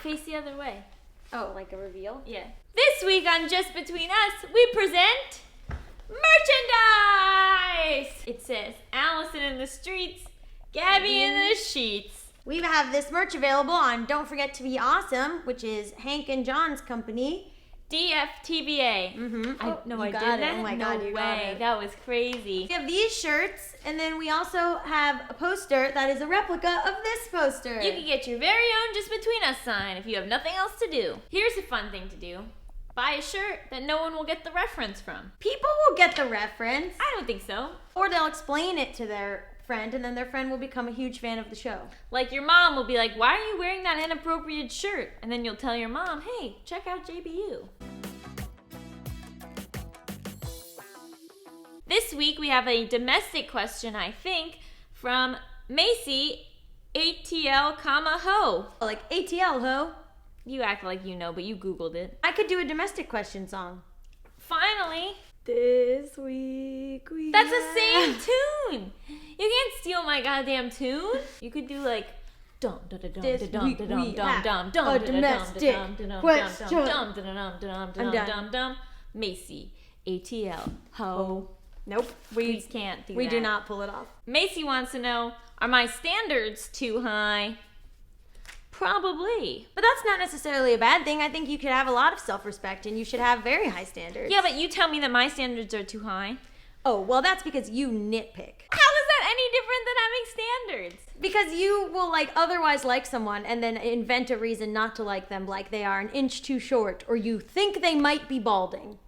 face the other way. Oh, like a reveal? Yeah. This week on Just Between Us, we present merchandise! It says, Allison in the streets, Gabby in the sheets. We have this merch available on Don't Forget to Be Awesome, which is Hank and John's company. DFTBA. Mm-hmm. I did got that? it. Oh my God, you got it. That was crazy. We have these shirts, and then we also have a poster that is a replica of this poster. You can get your very own Just Between Us sign if you have nothing else to do. Here's a fun thing to do. Buy a shirt that no one will get the reference from. People will get the reference. I don't think so. Or they'll explain it to their friend, and then their friend will become a huge fan of the show. Like your mom will be like, why are you wearing that inappropriate shirt? And then you'll tell your mom, hey, check out JBU. This week we have a domestic question, I think, from Macy, ATL, ho. Like ATL, ho. You act like you know, but you Googled it. I could do a domestic question song. Finally. This week we That's the same tune. You can't steal my goddamn tune. You could do like dum dum dum dum dum dum dum dum dum dum Macy ATL ho. Nope, we can't do that. We do not pull it off. Macy wants to know, are my standards too high? Probably. But that's not necessarily a bad thing. I think you could have a lot of self-respect and you should have very high standards. Yeah, but you tell me that my standards are too high. Oh, well, that's because you nitpick. How is that any different than having standards? Because you will otherwise like someone and then invent a reason not to like them, like they are an inch too short or you think they might be balding.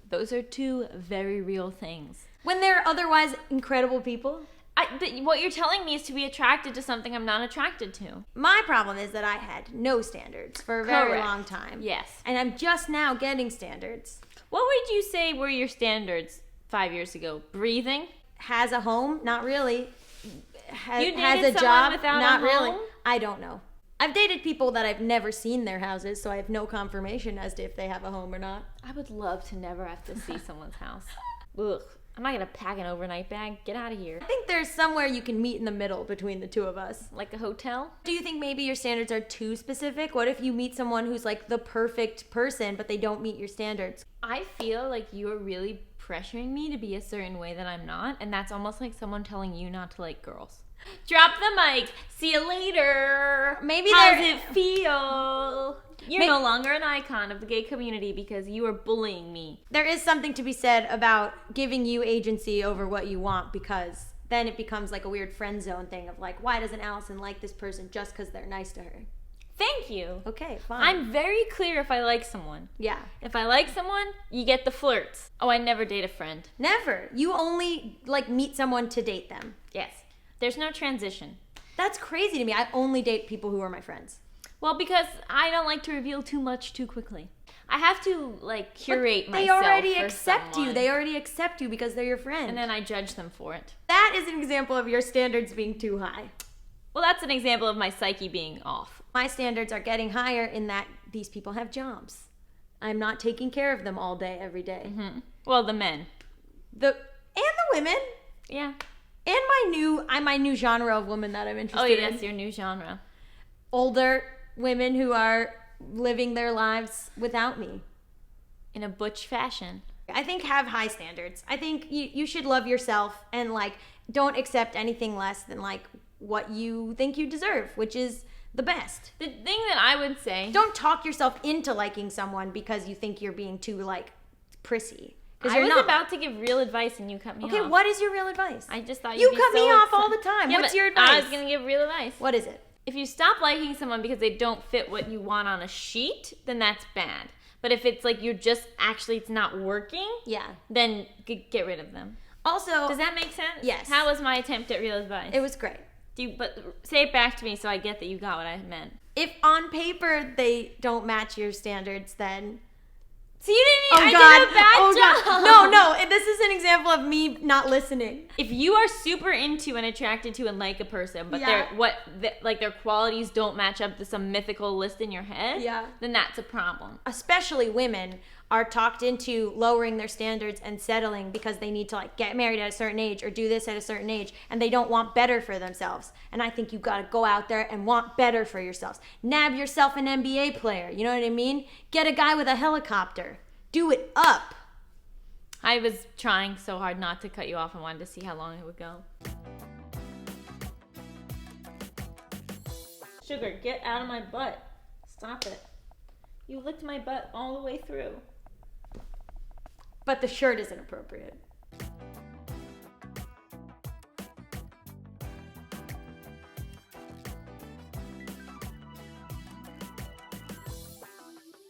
Those are two very real things. When they're otherwise incredible people. But what you're telling me is to be attracted to something I'm not attracted to. My problem is that I had no standards for a very long time. Yes. And I'm just now getting standards. What would you say were your standards 5 years ago? Breathing? Has a home? Not really. You dated has a someone job? without Not a really. home? I don't know. I've dated people that I've never seen their houses, so I have no confirmation as to if they have a home or not. I would love to never have to see someone's house. Ugh. I'm not gonna pack an overnight bag. Get out of here. I think there's somewhere you can meet in the middle between the two of us. Like a hotel? Do you think maybe your standards are too specific? What if you meet someone who's like the perfect person, but they don't meet your standards? I feel like you're really pressuring me to be a certain way that I'm not, and that's almost like someone telling you not to like girls. Drop the mic. See you later. Maybe How's it feel? You're no longer an icon of the gay community because you are bullying me. There is something to be said about giving you agency over what you want, because then it becomes like a weird friend zone thing of like, why doesn't Allison like this person just because they're nice to her? Thank you. Okay, fine. I'm very clear if I like someone. Yeah. If I like someone, you get the flirts. Oh, I never date a friend. Never. You only meet someone to date them. Yes. There's no transition. That's crazy to me. I only date people who are my friends. Well, because I don't like to reveal too much too quickly. I have to curate myself. They already for accept someone. you. They already accept you because they're your friend. And then I judge them for it. That is an example of your standards being too high. Well, that's an example of my psyche being off. My standards are getting higher in that these people have jobs. I'm not taking care of them all day, every day. Mm-hmm. Well, the men. And the women. Yeah. And my new genre of woman that I'm interested in. Oh, yes, your new genre. Older women who are living their lives without me. In a butch fashion. I think have high standards. I think you should love yourself and don't accept anything less than what you think you deserve, which is the best. The thing that I would say... Don't talk yourself into liking someone because you think you're being too prissy. I was about to give real advice and you cut me off. Okay, what is your real advice? I just thought you cut me off all the time. Yeah, What's your advice? I was going to give real advice. What is it? If you stop liking someone because they don't fit what you want on a sheet, then that's bad. But if it's you're just it's not working, yeah, then get rid of them. Also, does that make sense? Yes. How was my attempt at real advice? It was great. But say it back to me so I get that you got what I meant. If on paper they don't match your standards, then... So you didn't. God. I did a bad job. No. This is an example of me not listening. If you are super into and attracted to and like a person, but their qualities don't match up to some mythical list in your head, then that's a problem. Especially women are talked into lowering their standards and settling because they need to like get married at a certain age or do this at a certain age, and they don't want better for themselves. And I think you got to go out there and want better for yourselves. Nab yourself an NBA player, you know what I mean? Get a guy with a helicopter. Do it up. I was trying so hard not to cut you off and wanted to see how long it would go. Sugar, get out of my butt. Stop it. You licked my butt all the way through. But the shirt isn't appropriate.